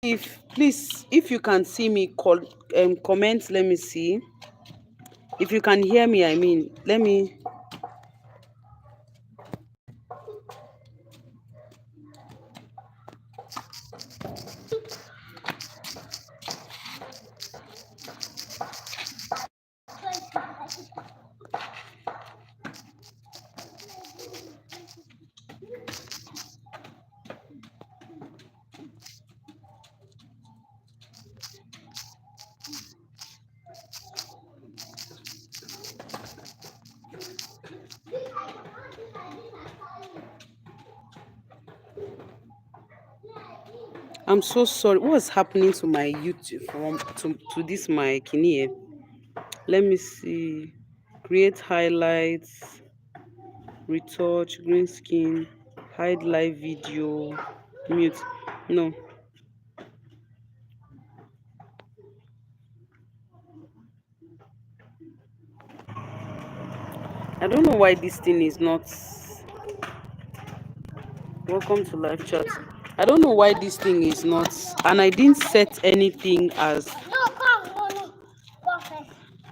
If please, if you can see me, comment. Let me see. If you can hear me, I mean, let me. I'm so sorry. What's happening to my YouTube from to this my kidney? Let me see. Create highlights, retouch, green skin, hide live video, mute. No, I don't know why this thing is not. Welcome to live chat. I don't know why this thing is not, and I didn't set anything as.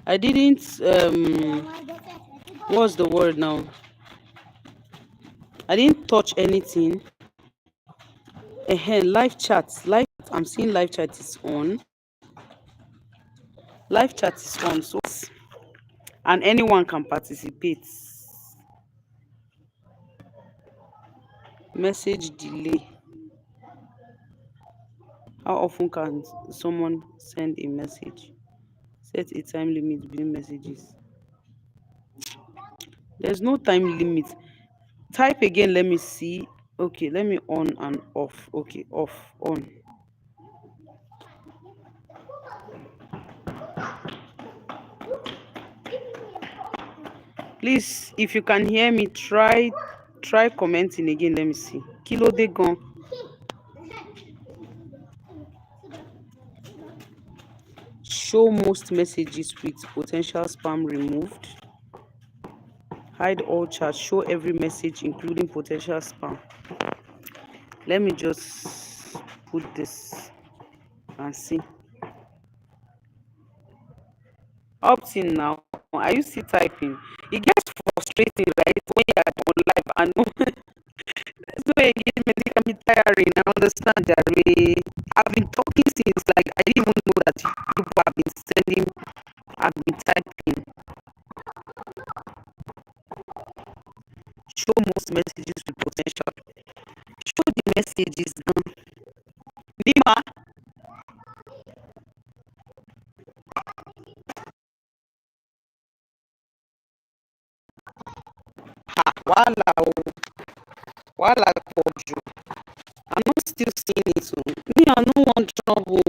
I didn't. What's the word now? I didn't touch anything. Live chat. Live. I'm seeing live chat is on. Live chat is on. So, and anyone can participate. Message delay. How often can someone send a message? Set a time limit between messages. There's no time limit. Type again. Let me see. Okay, let me on and off. Okay, off, on. Please, if you can hear me, try commenting again. Let me see. Kilo de gone. Show most messages with potential spam removed. Hide all chats. Show every message, including potential spam. Let me just put this and see. Up till now, are you still typing? It gets frustrating, right? When you're on live and there's no engagement, it can be tiring. I understand that way. I've been talking since like I didn't even know that people have been sending, have been typing. Show most messages with potential. Show the messages. Nima, wala o, wala pọ̀jù. I'm not still seeing it. So. Me, I no want trouble.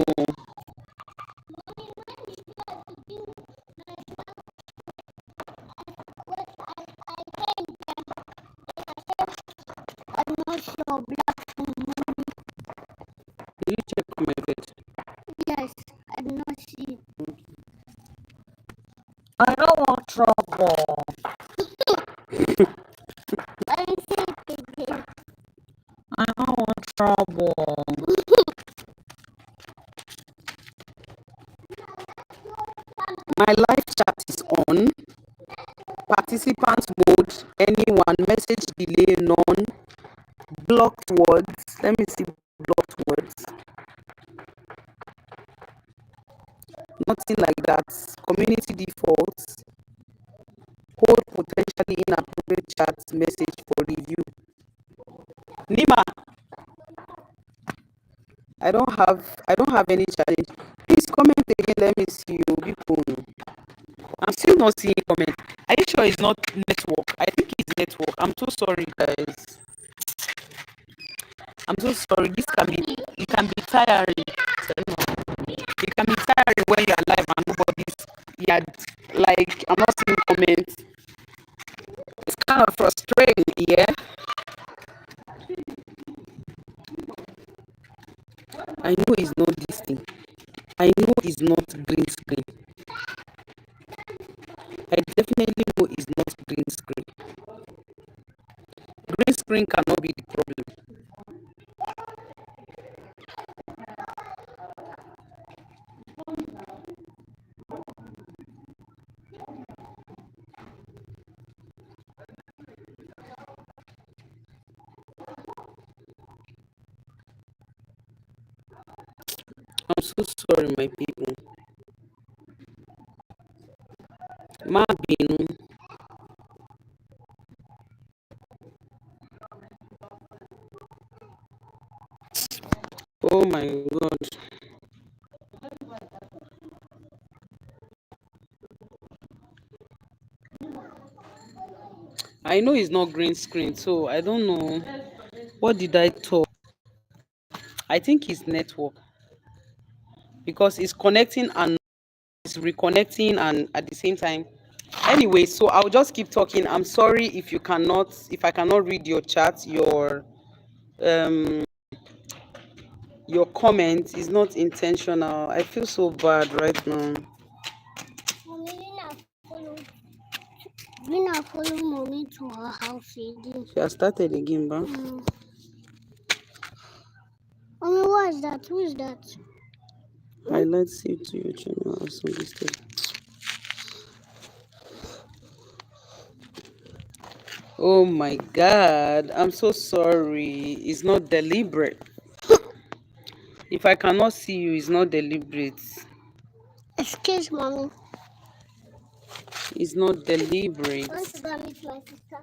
Will you check on my bed? Yes, I do not see. I don't want trouble. I see it again. I don't want trouble. My live chat is on. Participant mode, anyone, message delay, none. Blocked words. Let me see blocked words. Nothing like that. Community defaults. Hold potentially inappropriate chat message for review. Nima, I don't have any challenge. Please comment again. Let me see you people. I'm still not seeing comment. Are you sure it's not network? I think it's network. I'm so sorry, guys. I'm so sorry. It can be tiring. It can be tiring when you're live and nobody's. Yeah, like I'm not seeing comments. It's kind of frustrating, yeah. I know it's not this thing. I know it's not green screen. I definitely know it's not green screen. Green screen cannot be the problem. I'm so sorry, my people. Ma binu. Oh my God. I know it's not green screen, so I don't know. What did I talk? I think it's network because it's connecting and it's reconnecting and at the same time. Anyway, so I'll just keep talking. I'm sorry if I cannot read your chat, um your comment is not intentional. I feel so bad right now. Mommy, not follow mommy to her house again. She has started again, ba? Mommy, what is that? Who is that? Highlight save to your channel as on this day. Oh my God, I'm so sorry. It's not deliberate. If I cannot see you, it's not deliberate. Excuse mommy. It's not deliberate. I want to go meet my sister.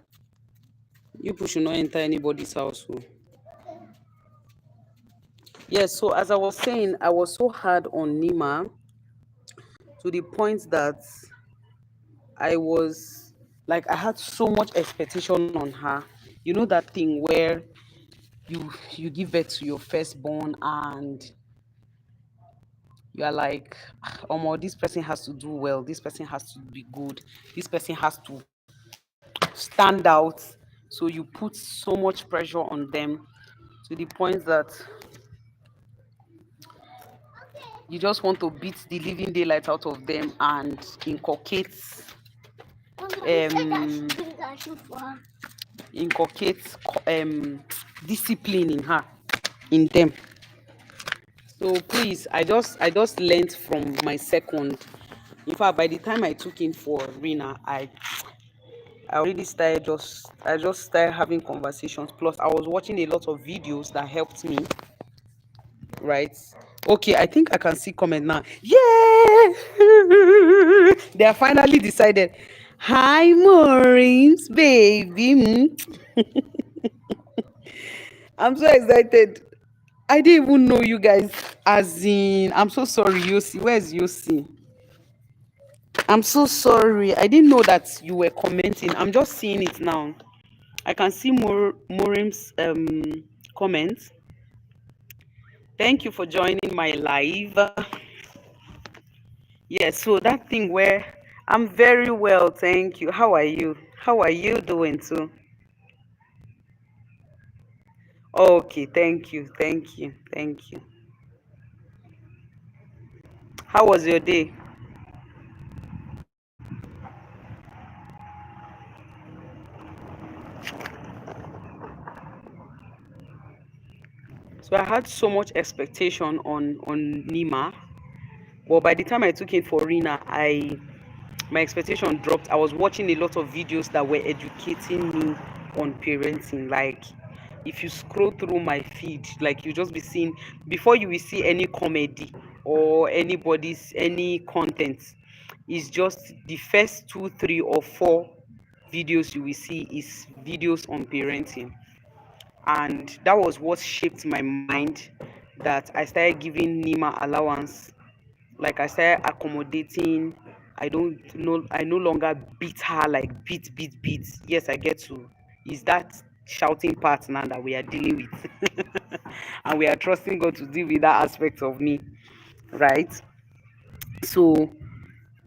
You people should not enter anybody's house. Oh. Yes, so as I was saying, I was so hard on Nima to the point that I was like, I had so much expectation on her. You know that thing where you give birth to your firstborn and you are like, oh, this person has to do well, this person has to be good, this person has to stand out. So you put so much pressure on them to the point that you just want to beat the living daylight out of them and inculcate um inculcate discipline in her, in them. So please, I just learned from my second. In fact, by the time I took in for Rina, I already started I just started having conversations. Plus, I was watching a lot of videos that helped me. Right? Okay, I think I can see comment now. Yeah, they are finally decided. Hi, Maureen's baby. I'm so excited. I didn't even know you guys. As in, I'm so sorry, Yossi. Where's Yossi? I'm so sorry. I didn't know that you were commenting. I'm just seeing it now. I can see Morim's comments. Thank you for joining my live. Yes, so that thing where I'm very well, thank you. How are you? How are you doing too? Okay, thank you, thank you, thank you. How was your day? So I had so much expectation on Nima. Well, by the time I took it for Rina, my expectation dropped. I was watching a lot of videos that were educating me on parenting. Like, if you scroll through my feed, like you just be seeing before you will see any comedy or any content. It's just the first 2, 3, or 4 videos you will see is videos on parenting, and that was what shaped my mind. That I started giving Nima allowance, like I started accommodating. I don't know, I no longer beat her, like beat. Yes, I get to. Is that shouting part now that we are dealing with? And we are trusting God to deal with that aspect of me, right? So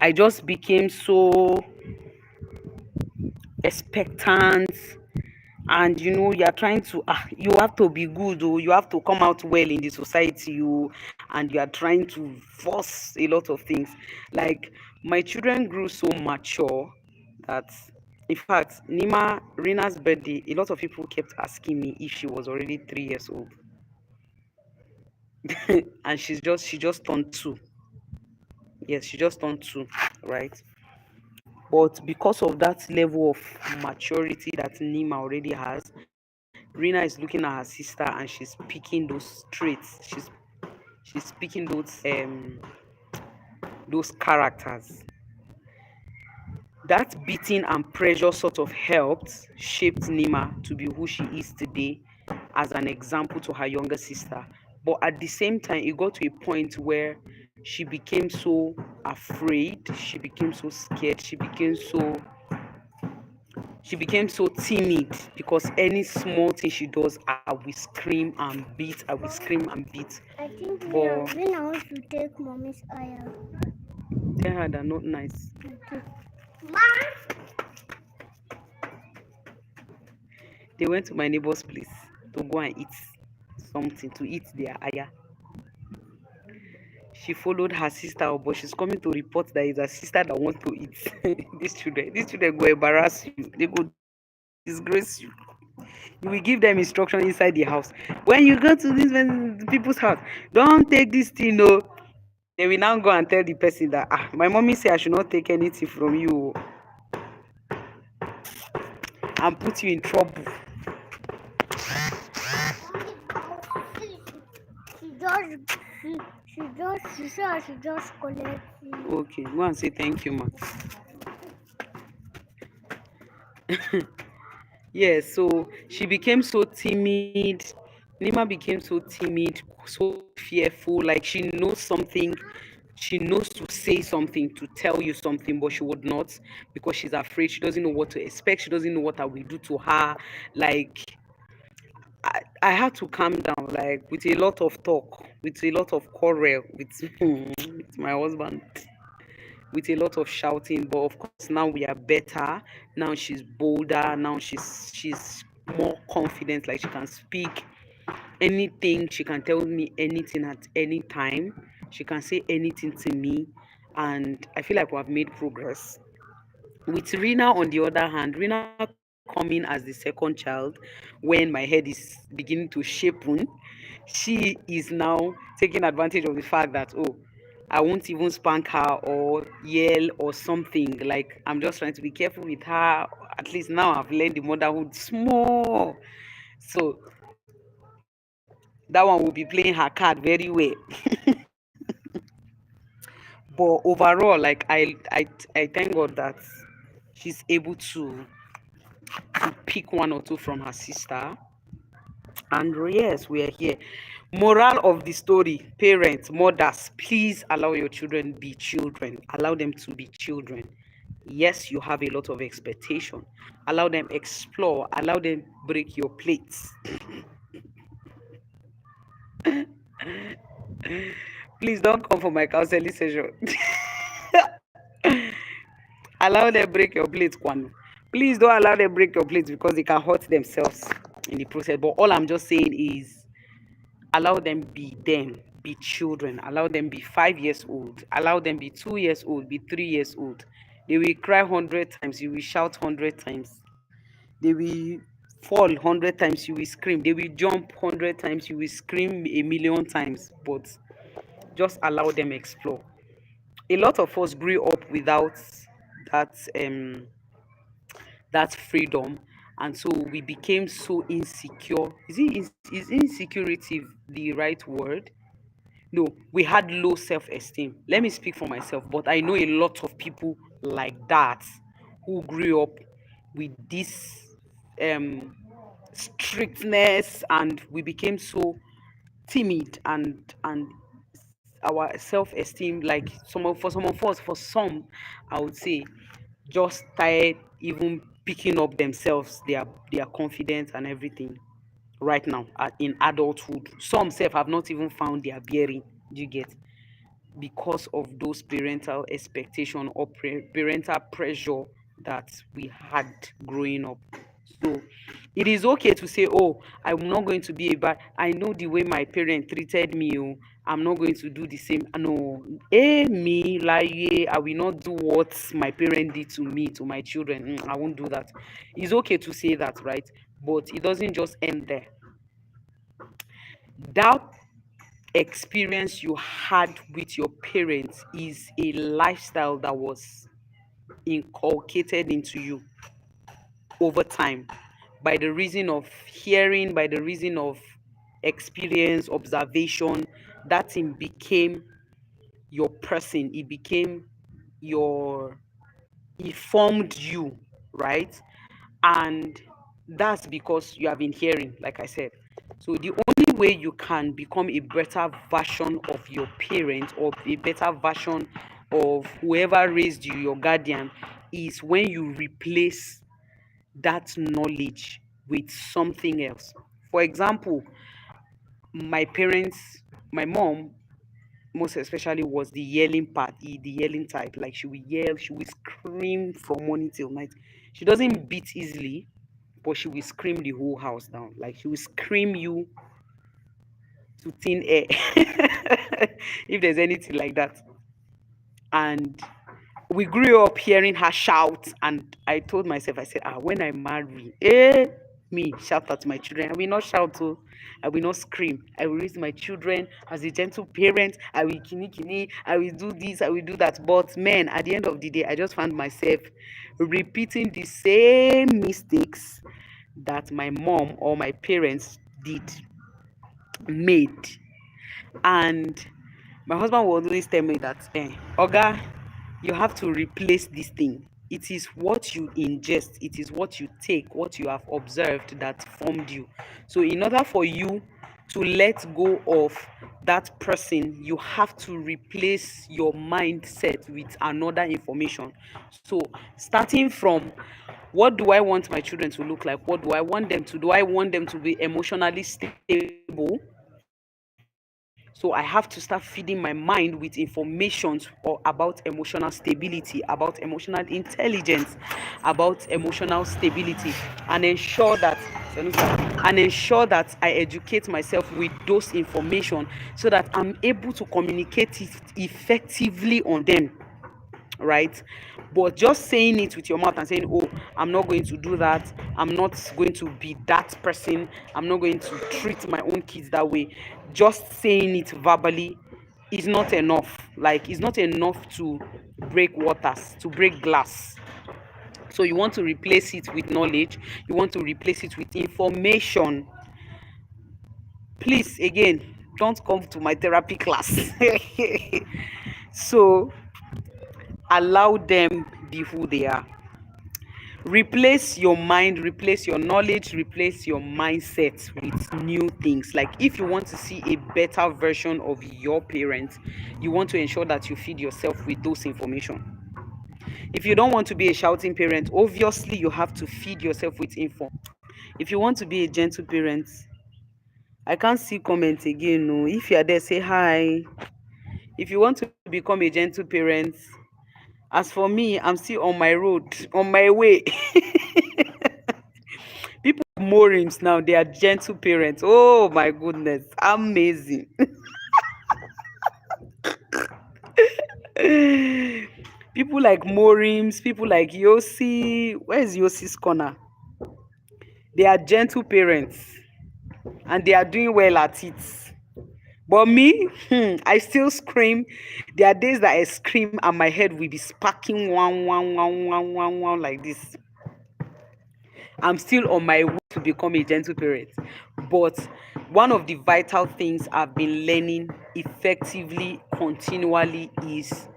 I just became so expectant, and you are trying to you have to be good, or you have to come out well in the society, and you are trying to force a lot of things. Like, my children grew so mature that, in fact, Rina's birthday, a lot of people kept asking me if she was already 3 years old. And she just turned 2. Yes, she just turned 2, right? But because of that level of maturity that Nima already has, Rina is looking at her sister and she's picking those traits. she's picking those characters. That beating and pressure sort of helped shaped Nima to be who she is today as an example to her younger sister. But at the same time, it got to a point where she became so afraid, she became so scared, she became so timid because any small thing she does, I will scream and beat, I will scream and beat. I think But when I want to take mommy's iron. tell her they're not nice. Okay. They went to my neighbor's place to go and eat something, to eat their aya. She followed her sister up, but she's coming to report that it's her sister that wants to eat. These children go embarrass you. They go disgrace you. You will give them instruction inside the house. When you go to people's house, don't take this thing, no. They will now go and tell the person that my mommy say I should not take anything from you and put you in trouble. She just collect it. Okay, go and say thank you, ma. Yeah, so she became so timid. Nima became so timid, so fearful. Like she knows something, she knows to say something, to tell you something, but she would not because she's afraid. She doesn't know what to expect. She doesn't know what I will do to her. Like I had to calm down, like with a lot of talk, with a lot of quarrel with, with my husband, with a lot of shouting. But of course, now we are better. Now she's bolder. Now she's more confident. Like she can speak anything. She can tell me anything at any time. She can say anything to me, and I feel like we have made progress. With Rina, on the other hand, Rina coming as the second child, when my head is beginning to shapen, she is now taking advantage of the fact that, oh, I won't even spank her or yell or something. Like, I'm just trying to be careful with her. At least now I've learned the motherhood small. So that one will be playing her card very well. But overall, like I thank God that she's able to pick one or two from her sister. And yes, we are here. Moral of the story: parents, mothers, please allow your children be children. Allow them to be children. Yes, you have a lot of expectation. Allow them explore. Allow them break your plates. Please don't come for my counseling session. Allow them break your plates, Kwanu. Please don't allow them break your plates because they can hurt themselves in the process. But all I'm just saying is allow them be them, be children. Allow them be 5 years old. Allow them be 2 years old, be 3 years old. They will cry 100 times, you will shout 100 times. They will fall 100 times, you will scream. They will jump 100 times, you will scream a million times. But just allow them explore. A lot of us grew up without that that freedom, and so we became so insecure. Is insecurity the right word? No, we had low self-esteem. Let me speak for myself, but I know a lot of people like that who grew up with this um strictness, and we became so timid, and our self-esteem, like some of us, for some, I would say, just started even picking up themselves, their confidence and everything right now, in adulthood. Some self have not even found their bearing. Do you get? Because of those parental expectation or parental pressure that we had growing up. So it is okay to say, oh, I'm not going to be a bad, I know the way my parent treated me, oh, I'm not going to do the same. No, me, like, I will not do what my parent did to me, to my children. I won't do that. It's okay to say that, right? But it doesn't just end there. That experience you had with your parents is a lifestyle that was inculcated into you over time by the reason of hearing, by the reason of experience, observation, that thing became your person. It became your, it formed you, right? And that's because you have been hearing, like I said. So the only way you can become a better version of your parent, or a better version of whoever raised you, your guardian, is when you replace that knowledge with something else. For example, my parents, my mom most especially was the yelling part, the yelling type. Like she will yell, she will scream from morning till night. She doesn't beat easily, but she will scream the whole house down. Like she will scream you to thin air, if there's anything like that. And we grew up hearing her shout, and I told myself, I said, when I marry, me shout at my children. I will not shout, oh, I will not scream. I will raise my children as a gentle parent. I will kini kini, I will do this, I will do that. But man, at the end of the day, I just found myself repeating the same mistakes that my mom or my parents did, made. And my husband will always tell me that, Oga, you have to replace this thing. It is what you ingest, it is what you take, what you have observed that formed you. So, in order for you to let go of that person, you have to replace your mindset with another information. So, starting from, what do I want my children to look like? What do I want them to do? I want them to be emotionally stable. So I have to start feeding my mind with information or about emotional stability, about emotional intelligence, about emotional stability, and ensure that I educate myself with those information so that I'm able to communicate it effectively on them, right? But just saying it with your mouth and saying, oh, I'm not going to do that, I'm not going to be that person, I'm not going to treat my own kids that way, just saying it verbally is not enough. Like, it's not enough to break waters, to break glass. So you want to replace it with knowledge, you want to replace it with information. Please, again, don't come to my therapy class. So allow them be who they are. Replace your mind, replace your knowledge, replace your mindset with new things. Like, if you want to see a better version of your parents, you want to ensure that you feed yourself with those information. If you don't want to be a shouting parent, obviously you have to feed yourself with info. If you want to be a gentle parent, I can't see comments again. No, if you are there, say hi. If you want to become a gentle parent, as for me, I'm still on my road, on my way. People have Morims now, they are gentle parents. Oh my goodness, amazing. People like Morims, people like Yossi. Where's Yossi's corner? They are gentle parents and they are doing well at it. But me, I still scream. There are days that I scream and my head will be sparking one like this. I'm still on my way to become a gentle parent. But one of the vital things I've been learning effectively, continually, is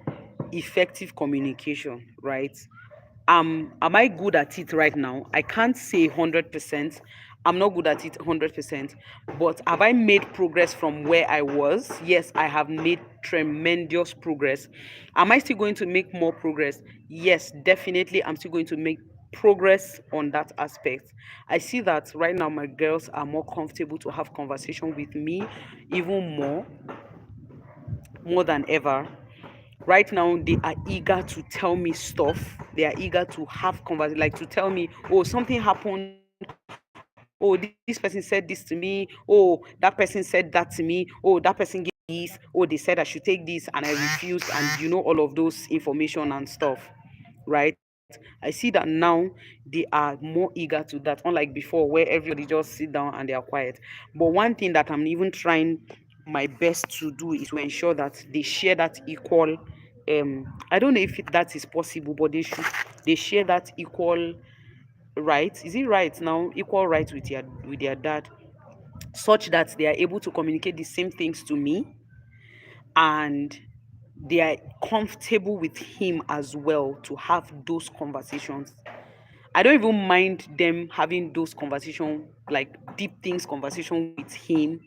effective communication, right? Am I good at it right now? I can't say 100%. I'm not good at it 100%. But have I made progress from where I was? Yes, I have made tremendous progress. Am I still going to make more progress? Yes, definitely. I'm still going to make progress on that aspect. I see that right now my girls are more comfortable to have conversation with me, even more than ever. Right now they are eager to tell me stuff, they are eager to have conversation, like to tell me, oh, something happened, oh, this person said this to me, oh, that person said that to me, oh, that person gave me this, oh, they said I should take this and I refused, and all of those information and stuff, right? I see that now they are more eager to that, unlike before where everybody just sit down and they are quiet. But one thing that I'm even trying my best to do is to ensure that they share that equal, I don't know if that is possible, but they share that equal right, is it right now, equal right with their dad, such that they are able to communicate the same things to me, and they are comfortable with him as well to have those conversations. I don't even mind them having those conversation, like deep things conversation with him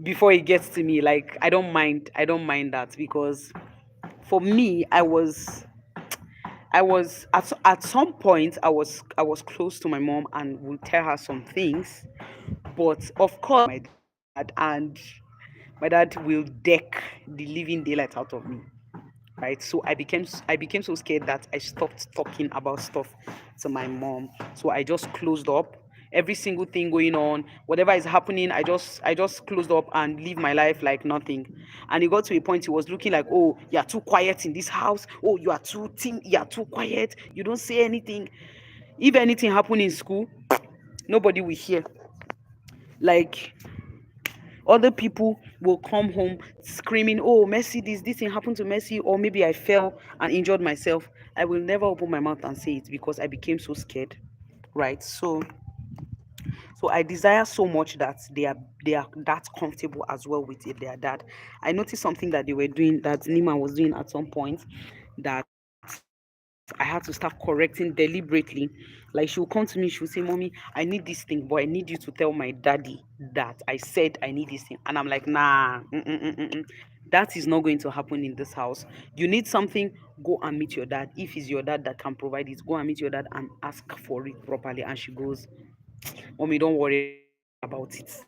before he gets to me. Like I don't mind that, because for me, I was at some point I was close to my mom and would tell her some things, but of course my dad, and my dad will deck the living daylight out of me, right? So I became so scared that I stopped talking about stuff to my mom. So I just closed up every single thing going on, whatever is happening. I just closed up and live my life like nothing. And it got to a point he was looking like, oh, you are too quiet in this house. Oh, you are too quiet. You don't say anything. If anything happen in school, nobody will hear. Like, other people will come home screaming, oh, Mercy, this thing happened to Mercy, or maybe I fell and injured myself. I will never open my mouth and say it because I became so scared. Right. So I desire so much that they are that comfortable as well with it, their dad. I noticed something that they were doing, that Nima was doing at some point, that I had to start correcting deliberately. Like, she will come to me, she will say, Mommy, I need this thing, but I need you to tell my daddy that I said I need this thing. And I'm like, nah, that is not going to happen in this house. You need something, go and meet your dad. If it's your dad that can provide it, go and meet your dad and ask for it properly. And she goes, Mommy, don't worry about it.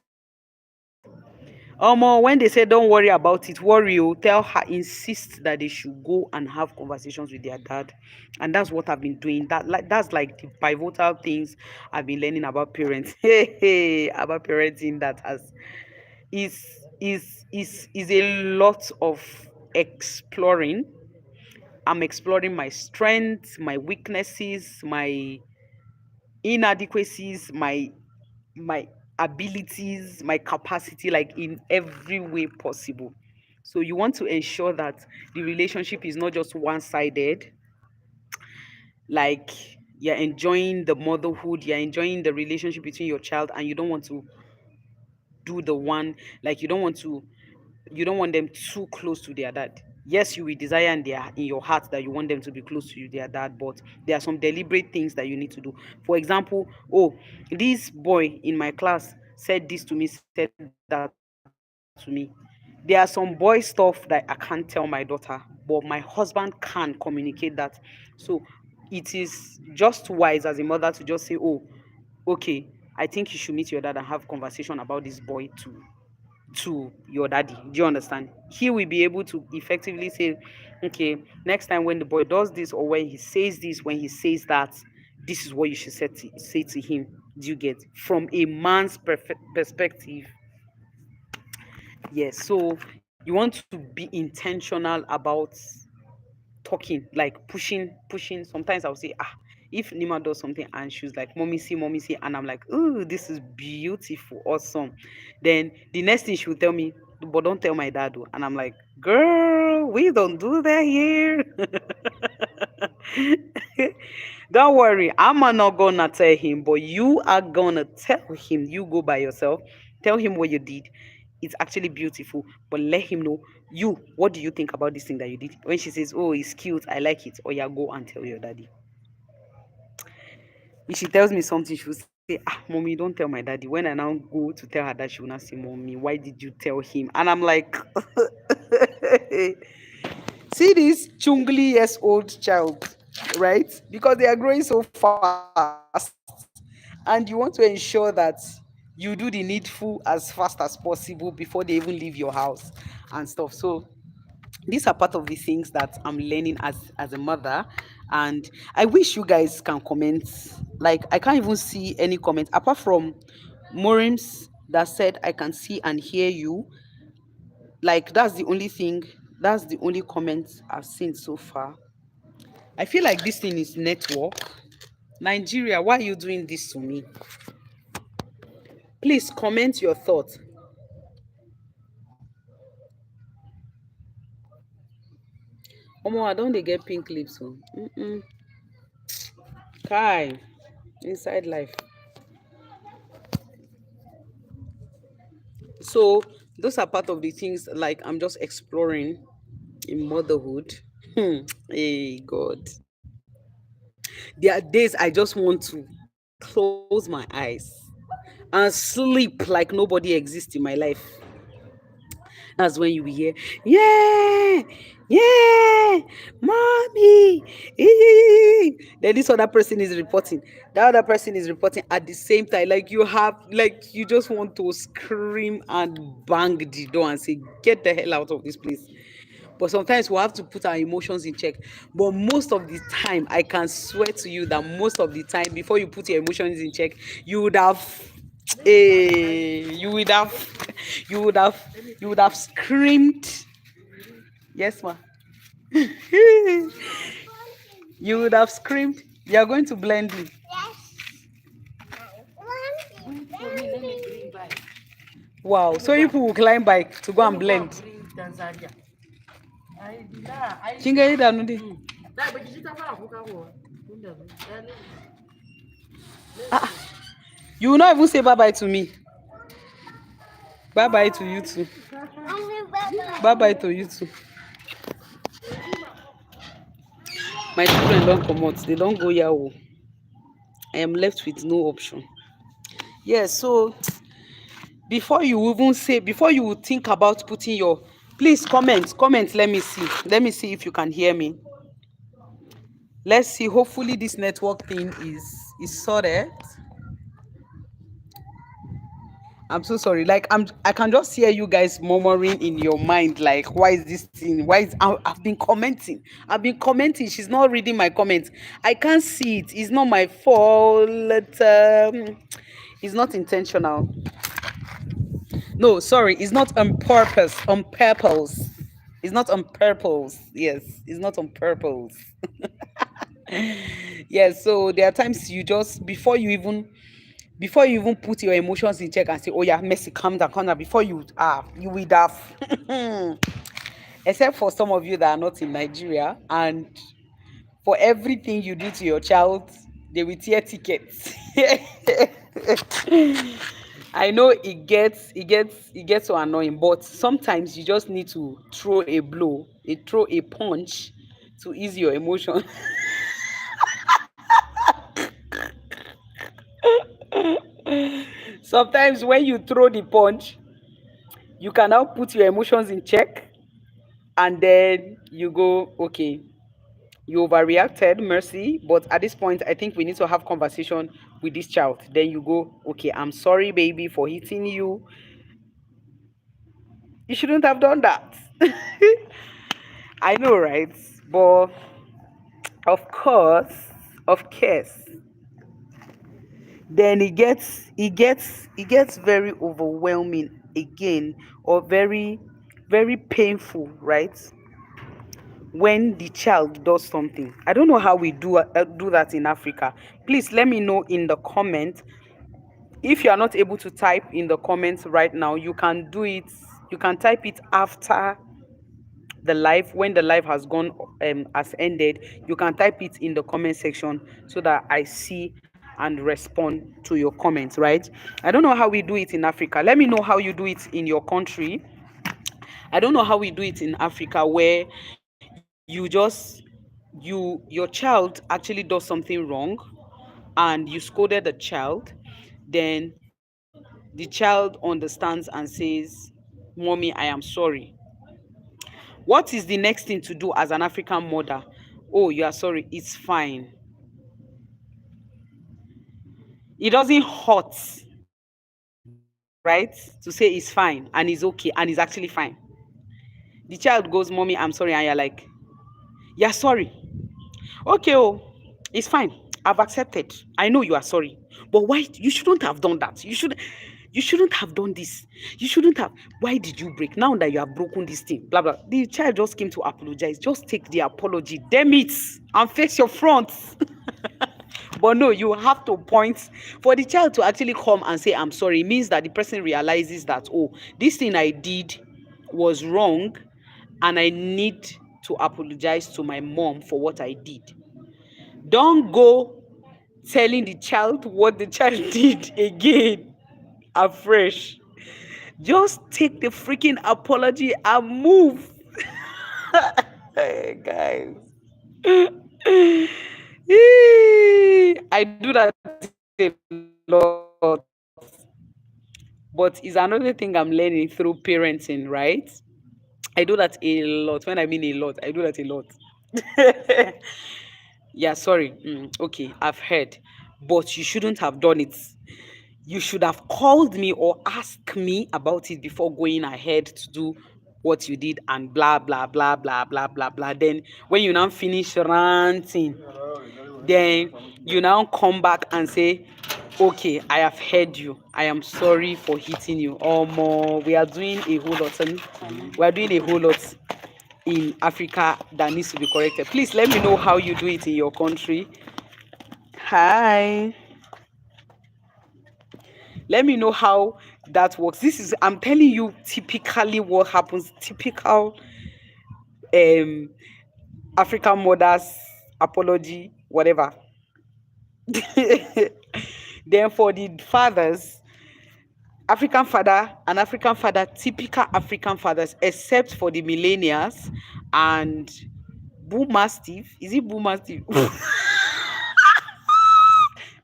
When they say don't worry about it, worry. Oh, tell her, insist that they should go and have conversations with their dad. And that's what I've been doing. That's like the pivotal things I've been learning about parents. Hey, about parenting, that has is is a lot of exploring. I'm exploring my strengths, my weaknesses, my inadequacies, my abilities, my capacity, like in every way possible. So you want to ensure that the relationship is not just one-sided, like you're enjoying the motherhood, you're enjoying the relationship between your child, and you don't want to do the one, like you don't want them too close to their dad. Yes, you will desire in your heart that you want them to be close to their dad, but there are some deliberate things that you need to do. For example, oh, this boy in my class said this to me, said that to me. There are some boy stuff that I can't tell my daughter, but my husband can communicate that. So it is just wise as a mother to just say, oh, okay, I think you should meet your dad and have conversation about this boy to your daddy. Do you understand? He will be able to effectively say, okay, next time when the boy does this, or when he says this, when he says that, this is what you should say to him. Do you get? From a man's perspective. Yes. So you want to be intentional about talking, like pushing. Sometimes I'll say, if Nima does something and she's like, mommy see, and I'm like, oh, this is beautiful, awesome. Then the next thing she will tell me, but don't tell my dad, oh. And I'm like, girl, we don't do that here. Don't worry, I'm not gonna tell him, but you are gonna tell him. You go by yourself, tell him what you did. It's actually beautiful, but let him know, you, what do you think about this thing that you did? When she says, oh, it's cute, I like it, or yeah, go and tell your daddy. If she tells me something, she will say, mommy, don't tell my daddy. When I now go to tell her that, she will not say, mommy, why did you tell him? And I'm like, see this chungly years old child, right? Because they are growing so fast, and you want to ensure that you do the needful as fast as possible before they even leave your house and stuff. So these are part of the things that I'm learning as a mother. And I wish you guys can comment. Like, I can't even see any comment apart from Morims that said I can see and hear you. Like, that's the only comment I've seen so far. I feel like this thing is network. Nigeria, why are you doing this to me? Please comment your thoughts. Omo, I don't they get pink lips. Oh. Kai, inside life. So Those are part of the things like I'm just exploring in motherhood. Hey God. There are days I just want to close my eyes and sleep like nobody exists in my life. That's when you will hear, yeah, yeah, mommy. Then this other person is reporting. The other person is reporting at the same time. Like you have, like you just want to scream and bang the door and say, get the hell out of this place. But sometimes we have to put our emotions in check. But most of the time, I can swear to you that most of the time, before you put your emotions in check, you would have, you would have, you would have, you would have screamed. Yes, ma. You would have screamed. You are going to blend it. Wow. So you people will climb bike to go and blend. Kinga ida nundi. Ah, you will not even say bye bye to me. Bye bye to you too. Bye bye to you too. My children don't come out. They don't go yawo. I am left with no option. Yes, so before you think about putting your, please comment, let me see if you can hear me. Let's see, hopefully this network thing is sorted. I'm so sorry. Like I can just hear you guys murmuring in your mind, like, why is this thing? I've been commenting. I've been commenting. She's not reading my comments. I can't see it. It's not my fault. It's not intentional. No, sorry, it's not on purpose. On purpose. It's not on purpose. Yes, it's not on purpose. Yes, so there are times you just before you even put your emotions in check and say, oh yeah, Mercy, calm down, before you would have except for some of you that are not in Nigeria, and for everything you do to your child, they will tear tickets. I know it gets so annoying, but sometimes you just need to throw a punch to ease your emotion. Sometimes when you throw the punch, you can now put your emotions in check, and then you go, okay, you overreacted, Mercy, but at this point I think we need to have conversation with this child. Then you go, okay, I'm sorry baby for hitting you. You shouldn't have done that. I know, right? But of course, of course, then it gets very overwhelming again, or very, very painful, right? When the child does something. I don't know how we do that in Africa. Please let me know in the comment. If you are not able to type in the comments right now, you can do it. You can type it after the live, when the live has ended. You can type it in the comment section so that I see and respond to your comments, right? I don't know how we do it in Africa. Let me know how you do it in your country. I don't know how we do it in Africa, where your child actually does something wrong and you scolded the child. Then the child understands and says, mommy, I am sorry. What is the next thing to do as an African mother? Oh, you are sorry, it's fine. It doesn't hurt, right, to say it's fine and it's okay and it's actually fine. The child goes, mommy, I'm sorry, and you're like, you're sorry. Okay, oh, it's fine. I've accepted. I know you are sorry. But why? You shouldn't have done that. You shouldn't have done this. You shouldn't have. Why did you break? Now that you have broken this thing, blah blah. The child just came to apologize. Just take the apology, damn it, and face your front. But no, you have to point for the child to actually come and say, I'm sorry. It means that the person realizes that, oh, this thing I did was wrong, and I need to apologize to my mom for what I did. Don't go telling the child what the child did again afresh. Just take the freaking apology and move. Hey, guys. I do that a lot. But it's another thing I'm learning through parenting, right? I do that a lot. When I mean a lot, I do that a lot. Yeah, sorry. Okay, I've heard. But you shouldn't have done it. You should have called me or asked me about it before going ahead to do what you did and blah blah blah blah blah blah blah. Then when you now finish ranting, then you now come back and say, okay, I have heard you, I am sorry for hitting you. More, we are doing a whole lot. We are doing a whole lot in Africa that needs to be corrected. Please let me know how you do it in your country. Hi. Let me know how that works. This is, I'm telling you, typically what happens. Typical um African mothers apology, whatever. Then for the fathers, African father and African father, typical African fathers, except for the millennials and bull mastiff. Is it bull mastiff?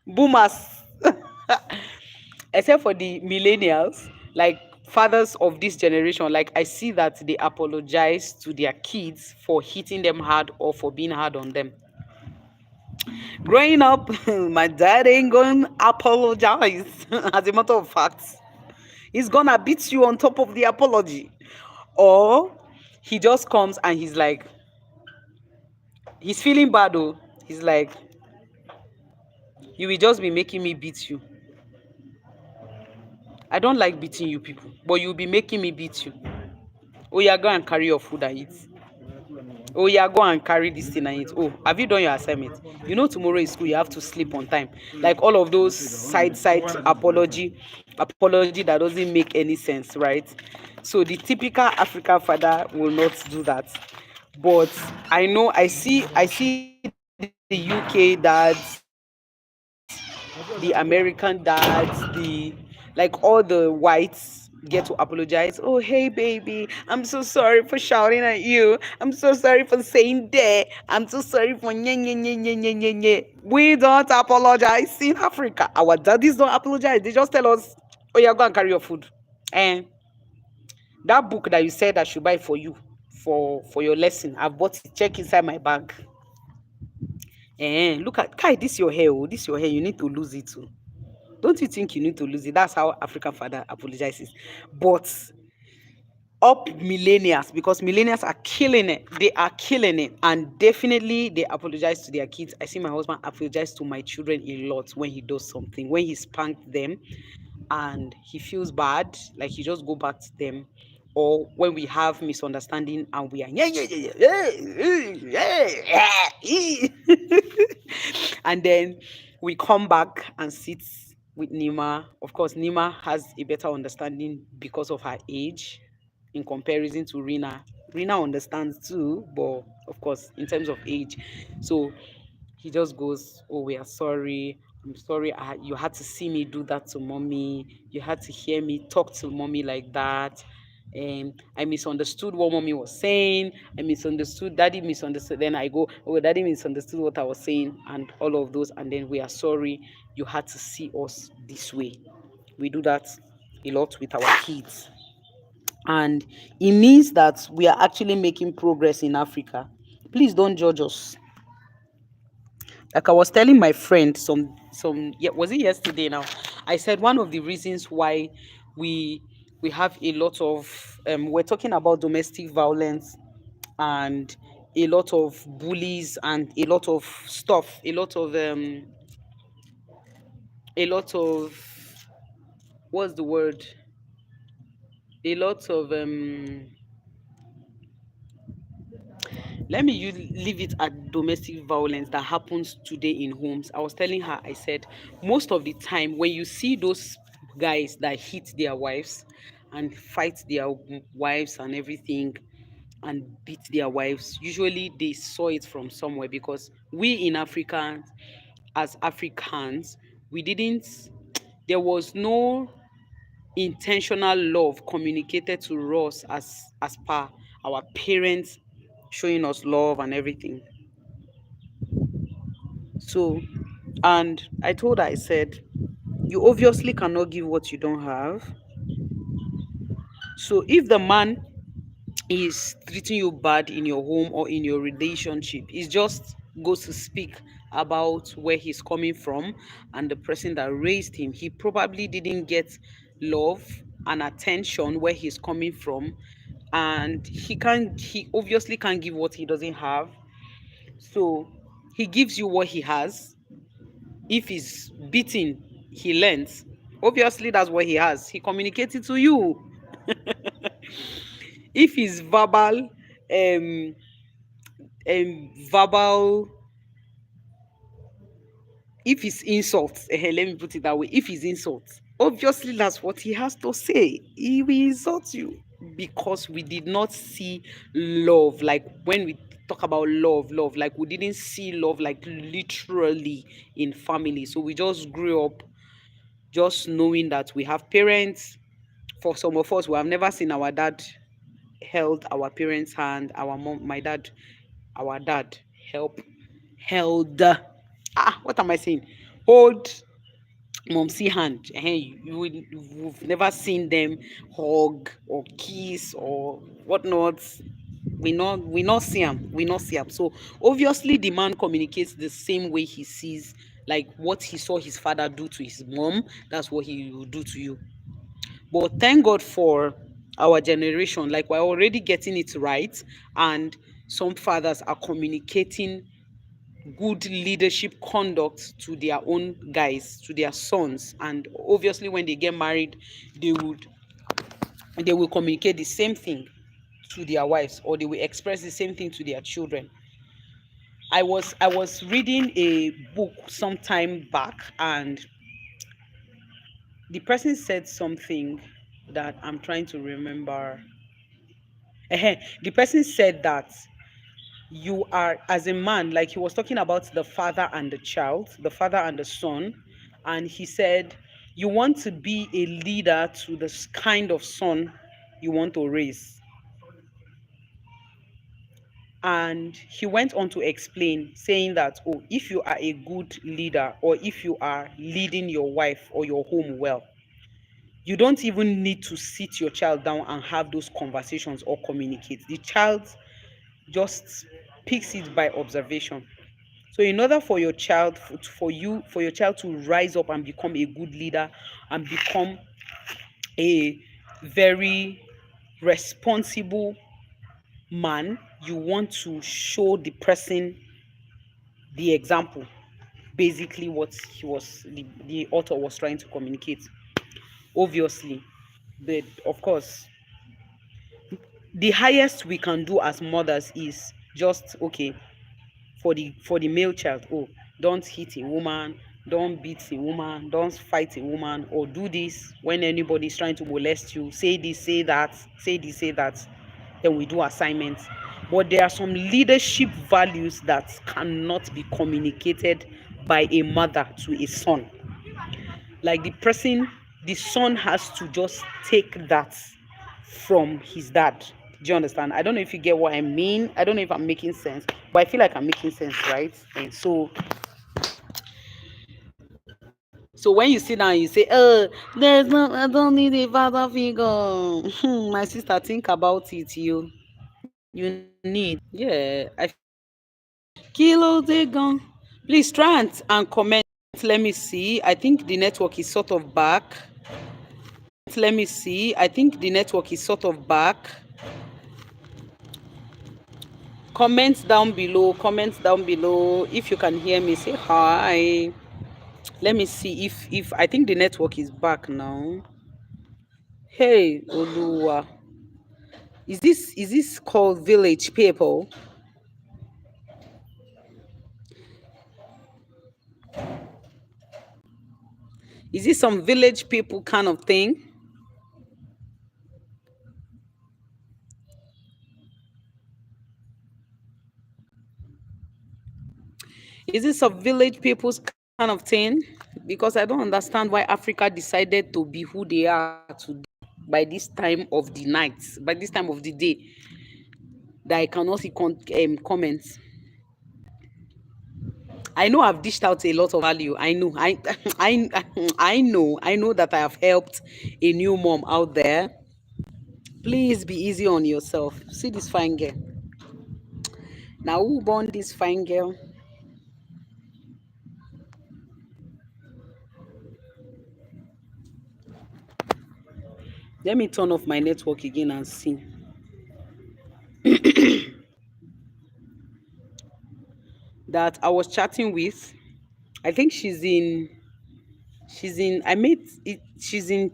Boomers. Except for the millennials, like fathers of this generation, like I see that they apologize to their kids for hitting them hard or for being hard on them. Growing up, my dad ain't gonna apologize. As a matter of fact, he's gonna beat you on top of the apology. Or he just comes and he's like, he's feeling bad though. He's like, you will just be making me beat you. I don't like beating you people, but you'll be making me beat you. Oh yeah, go and carry your food and eat. Oh yeah, go and carry this thing and eat. Oh, have you done your assignment? You know tomorrow is school, you have to sleep on time. Like all of those side apology that doesn't make any sense, right? So the typical African father will not do that. But I see the UK dads, the American dads, like all the whites get to apologize. Oh, hey baby, I'm so sorry for shouting at you. I'm so sorry for saying that. I'm so sorry for nye nye nye nye nye nye nye nye. We don't apologize in Africa. Our daddies don't apologize. They just tell us, oh yeah, go and carry your food. And that book that you said I should buy for you for your lesson, I've bought it. Check inside my bag. Look at Kai, this your hair. Oh, this your hair. You need to lose it too. Don't you think you need to lose it? That's how African father apologizes. But up millennials, because millennials are killing it. They are killing it. And definitely they apologize to their kids. I see my husband apologize to my children a lot when he does something, when he spanked them and he feels bad, like he just go back to them. Or when we have misunderstanding and we are yeah, yeah, yeah, yeah, yeah, yeah, yeah. And then we come back and sit with Nima. Of course, Nima has a better understanding because of her age in comparison to Rina. Rina understands too, but of course, in terms of age. So he just goes, oh, we are sorry. I'm sorry. You had to see me do that to mommy. You had to hear me talk to mommy like that. I misunderstood what mommy was saying. I misunderstood. Daddy misunderstood. Then I go, oh, daddy misunderstood what I was saying, and all of those. And then we are sorry. You had to see us this way. We do that a lot with our kids. And it means that we are actually making progress in Africa. Please don't judge us. Like I was telling my friend some yeah, was it yesterday now? I said one of the reasons why we we have a lot of we're talking about domestic violence and a lot of bullies and a lot of stuff, a lot of what's the word? A lot of let me leave it at domestic violence that happens today in homes. I was telling her, I said, most of the time when you see those guys that hit their wives and fight their wives and everything and beat their wives, usually they saw it from somewhere because we in Africa, as Africans, we didn't, there was no intentional love communicated to us as per our parents showing us love and everything. So, and I told her, I said, you obviously cannot give what you don't have. So if the man is treating you bad in your home or in your relationship, it just goes to speak about where he's coming from and the person that raised him. He probably didn't get love and attention where he's coming from, and he obviously can't give what he doesn't have. So he gives you what he has. If he's beaten, he learns. Obviously that's what he has. He communicates it to you. If he's um verbal, if it's insults, let me put it that way. If it's insults, obviously that's what he has to say. He will insult you because we did not see love. Like when we talk about love, like we didn't see love like literally in family. So we just grew up just knowing that we have parents. For some of us, we have never seen our dad held our parents' hand. Our mom, my dad, our dad help held. What am I saying? Hold mom's hand. We've never seen them hug or kiss or whatnot. We not see him. We not see him. So obviously the man communicates the same way he sees, like what he saw his father do to his mom. That's what he will do to you. But thank God for our generation, like we're already getting it right, and some fathers are communicating good leadership conduct to their own guys, to their sons. And obviously when they get married, they would they will communicate the same thing to their wives, or they will express the same thing to their children. I was reading a book some time back, and the person said something that I'm trying to remember. The person said that you are, as a man, like he was talking about the father and the child, the father and the son, and he said you want to be a leader to this kind of son you want to raise. And he went on to explain, saying that, oh, if you are a good leader, or if you are leading your wife or your home well, you don't even need to sit your child down and have those conversations or communicate. The child just picks it by observation. So in order for your child, for your child to rise up and become a good leader and become a very responsible man, you want to show the person the example. Basically what the author was trying to communicate. Obviously, but of course, the highest we can do as mothers is just, okay, for the male child, oh, don't hit a woman, don't beat a woman, don't fight a woman, or do this when anybody is trying to molest you, say this, say that, say this, say that. Then we do assignments. But there are some leadership values that cannot be communicated by a mother to a son. Like the son has to just take that from his dad. Do you understand? I don't know if you get what I mean. I don't know if I'm making sense, but I feel like I'm making sense, right? And so when you sit down and you say, there's no, I don't need a father figure. My sister, think about it. You need, yeah. Kilo they gone. Please try and comment. Let me see. I think the network is sort of back. Let me see. I think the network is sort of back. Comments down below. Comments down below. If you can hear me, say hi. Let me see if I think the network is back now. Hey, Oluwa. Is this called village people? Is this some village people kind of thing? Is this some village people's kind of thing? because I don't understand why Africa decided to be who they are today by this time of the night, by this time of the day, that I cannot see comments. I know I've dished out a lot of value. I know, I, I know that I have helped a new mom out there. Please be easy on yourself. See this fine girl. Now, who born this fine girl? Let me turn off my network again and see. That I was chatting with. I think I made it, she's in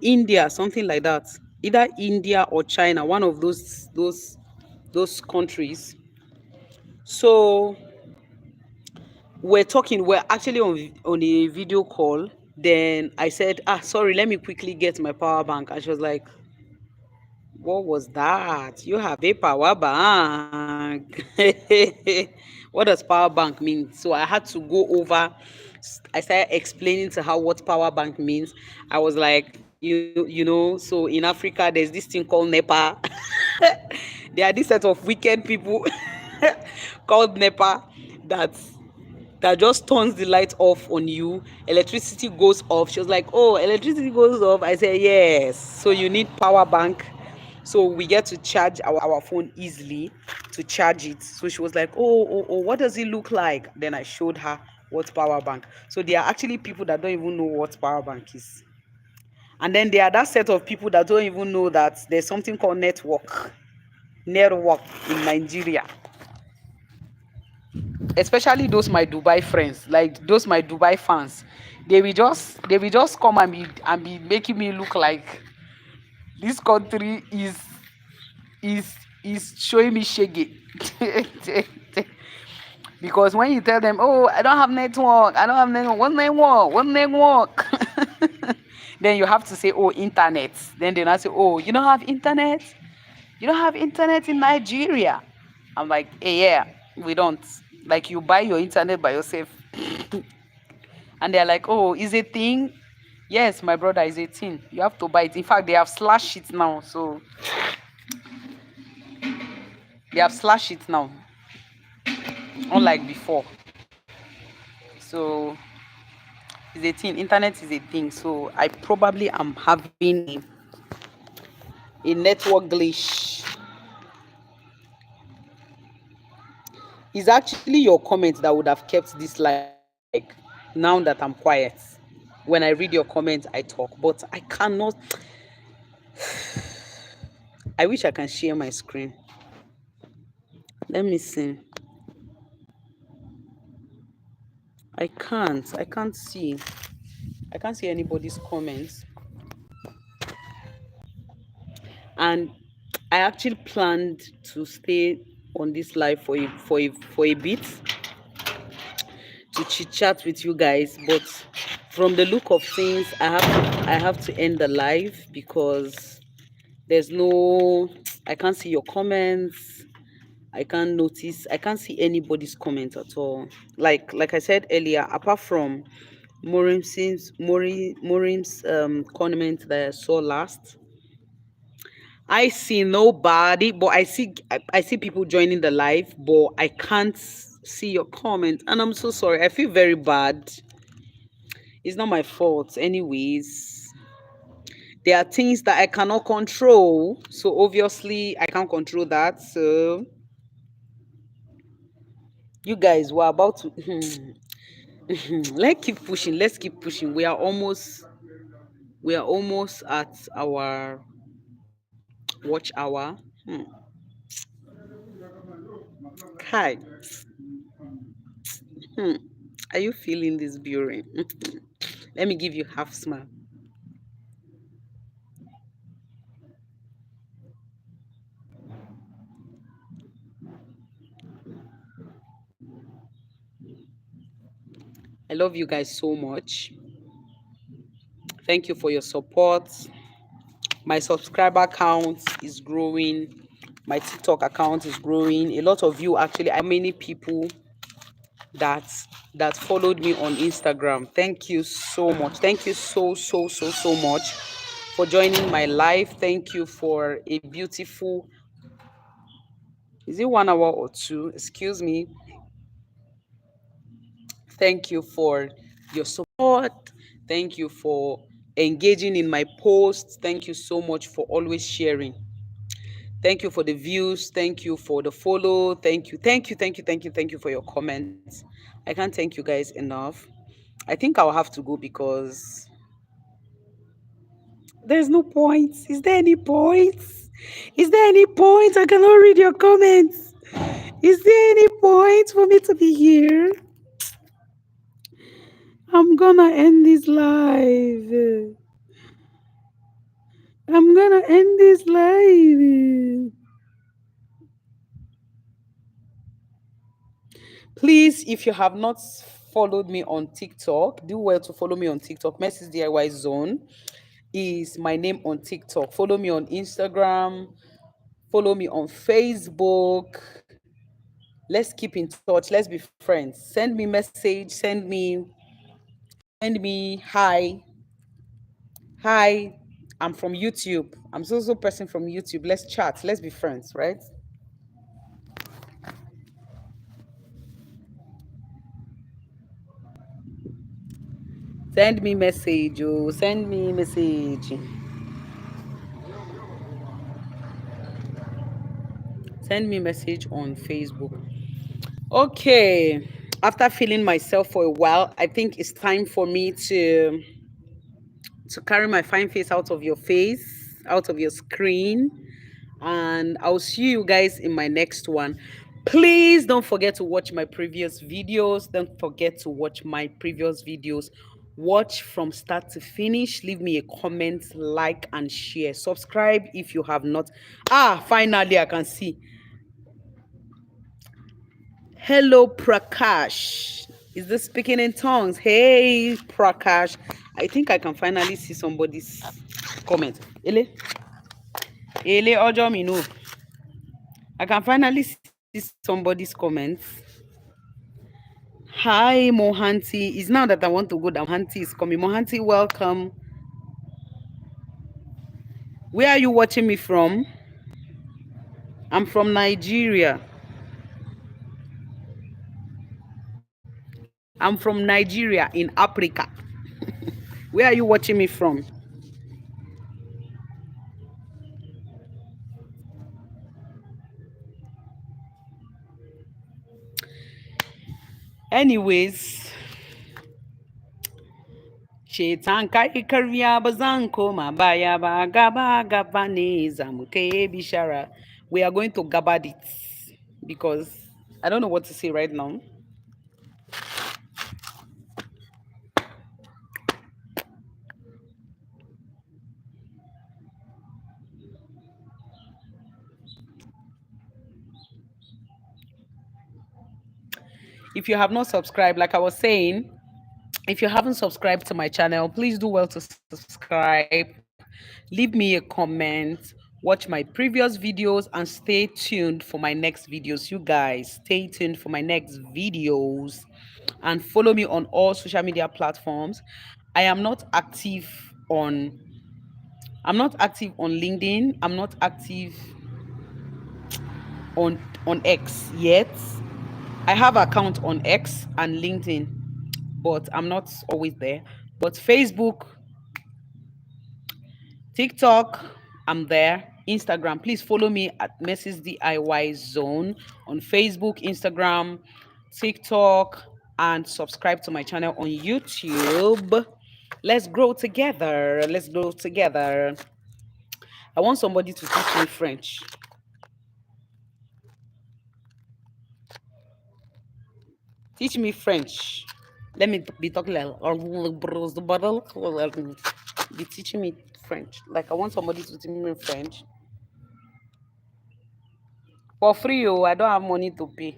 India, something like that. Either India or China, one of those countries. So we're actually on a video call. Then I said, sorry, let me quickly get my power bank. And she was like, what was that? You have a power bank. What does power bank mean? So I had to go over. I started explaining to her what power bank means. I was like, you know, so in Africa, there's this thing called NEPA. There are this set of wicked people called NEPA that just turns the light off on you. Electricity goes off. She was like, oh, electricity goes off. I said, yes. So you need power bank. So we get to charge our phone easily to charge it. So she was like, oh, what does it look like? Then I showed her what power bank. So there are actually people that don't even know what power bank is. And then there are that set of people that don't even know that there's something called network in Nigeria. Especially those my Dubai friends, like those my Dubai fans. They will just come and be making me look like this country is showing me shaggy. Because when you tell them, oh, I don't have network, what network? Then you have to say, oh, internet. Then they not say, oh, you don't have internet? You don't have internet in Nigeria? I'm like, hey, yeah, we don't. Like, you buy your internet by yourself. And they're like, oh, is a thing? Yes, my brother, is a thing. You have to buy it. In fact, they have slashed it now. So they have slashed it now, unlike before. So it's a thing. Internet is a thing. So I probably am having a network glitch. It's actually your comments that would have kept this like now that I'm quiet. When I read your comments, I talk, but I cannot. I wish I can share my screen. Let me see. I can't see. I can't see anybody's comments. And I actually planned to stay on this live for a bit to chit chat with you guys, but from the look of things, I have to end the live because I can't see your comments. I can't see anybody's comment at all. Like I said earlier, apart from Morim's comment that I saw last, I see nobody, but I see people joining the live, but I can't see your comment, and I'm so sorry. I feel very bad. It's not my fault, anyways. There are things that I cannot control, so obviously I can't control that. So you guys were about to let's keep pushing. We are almost at our watch hour. Kai, are you feeling this burin? Let me give you half smile. I love you guys so much. Thank you for your support. My subscriber count is growing. My TikTok account is growing. A lot of you actually, how many people that that followed me on Instagram. Thank you so much. Thank you so much for joining my live. Thank you for a beautiful, is it 1 hour or two? Excuse me. Thank you for your support. Thank you for engaging in my posts. Thank you so much for always sharing. Thank you for the views. Thank you for the follow. Thank you for your comments. I can't thank you guys enough. I think I'll have to go because there's no point. Is there any point? Is there any point? I cannot read your comments. Is there any point for me to be here? I'm gonna end this live. I'm gonna end this live. Please, if you have not followed me on TikTok, do well to follow me on TikTok. Mrs. DIY Zone is my name on TikTok. Follow me on Instagram. Follow me on Facebook. Let's keep in touch. Let's be friends. Send me message. Send me hi. Hi. I'm from YouTube. I'm so person from YouTube. Let's chat. Let's be friends, right? Send me message. Oh, send me message. Send me message on Facebook. Okay. After feeling myself for a while, I think it's time for me to carry my fine face out of your face, out of your screen. And I'll see you guys in my next one. Please don't forget to watch my previous videos. Don't forget to watch my previous videos. Watch from start to finish. Leave me a comment, like, and share. Subscribe if you have not. Finally, I can see. Hello, Prakash. Is this speaking in tongues? Hey, Prakash. I think I can finally see somebody's comment. Ele Ojo Minu. I can finally see somebody's comments. Hi, Mohanty. It's now that I want to go down. Mohanty is coming. Mohanty, welcome. Where are you watching me from? I'm from Nigeria. I'm from Nigeria in Africa. Where are you watching me from? Anyways, Shetan kai karya bazan koma baya ba gaba gaba ne zamuke bishara. We are going to gabad it because I don't know what to say right now. If you have not subscribed, like I was saying, if you haven't subscribed to my channel, please do well to subscribe. Leave me a comment. Watch my previous videos and stay tuned for my next videos. You guys, stay tuned for my next videos and follow me on all social media platforms. I am not active on LinkedIn. I'm not active on X yet. I have an account on X and LinkedIn, but I'm not always there. But Facebook, TikTok, I'm there. Instagram, please follow me at Mrs. DIY Zone on Facebook, Instagram, TikTok, and subscribe to my channel on YouTube. Let's grow together. Let's grow together. I want somebody to teach me French. Teach me French. Let me be talking like be teaching me French. Like I want somebody to teach me French. For free, oh, I don't have money to pay.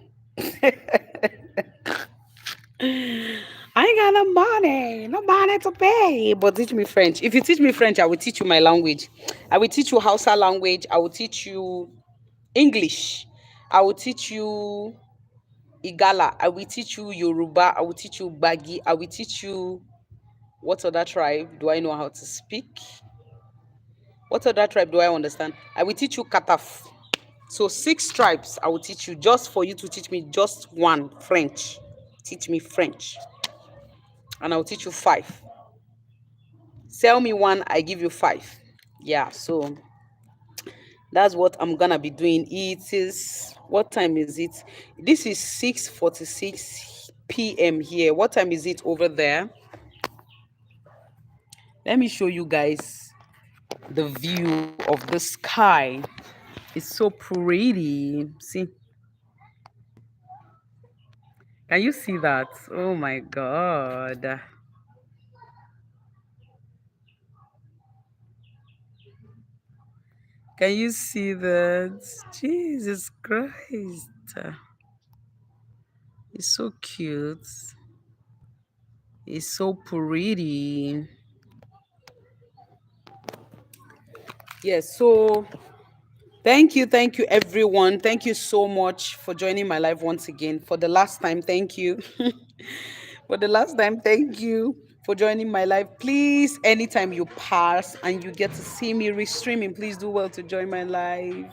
I ain't got no money to pay. But teach me French. If you teach me French, I will teach you my language. I will teach you Hausa language. I will teach you English. I will teach you Igala. I will teach you Yoruba. I will teach you Bagi. I will teach you what other tribe do I know how to speak? What other tribe do I understand? I will teach you Kataf. So 6 tribes I will teach you just for you to teach me just one French. Teach me French. And I'll teach you 5. Sell me one, I give you 5. Yeah, so that's what I'm gonna be doing. It is, what time is it? This is 6:46 p.m. here. What time is it over there? Let me show you guys the view of the sky. It's so pretty. See, can you see that? Oh my god. Can you see that? Jesus Christ. It's so cute. It's so pretty. Yes, so thank you, everyone. Thank you so much for joining my live once again. For the last time, thank you. For the last time, thank you for joining my live. Please, anytime you pass and you get to see me restreaming, please do well to join my live.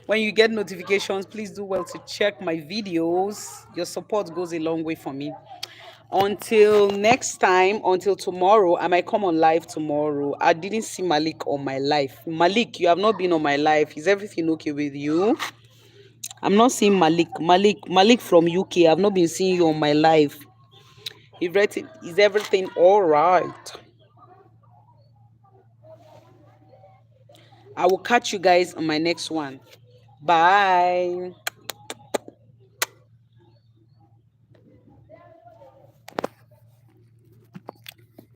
When you get notifications, please do well to check my videos. Your support goes a long way for me. Until next time, until tomorrow, I might come on live tomorrow. I didn't see Malik on my live. Malik, you have not been on my live. Is everything okay with you? I'm not seeing Malik. Malik from UK. I've not been seeing you on my live. Is everything all right? I will catch you guys on my next one. Bye.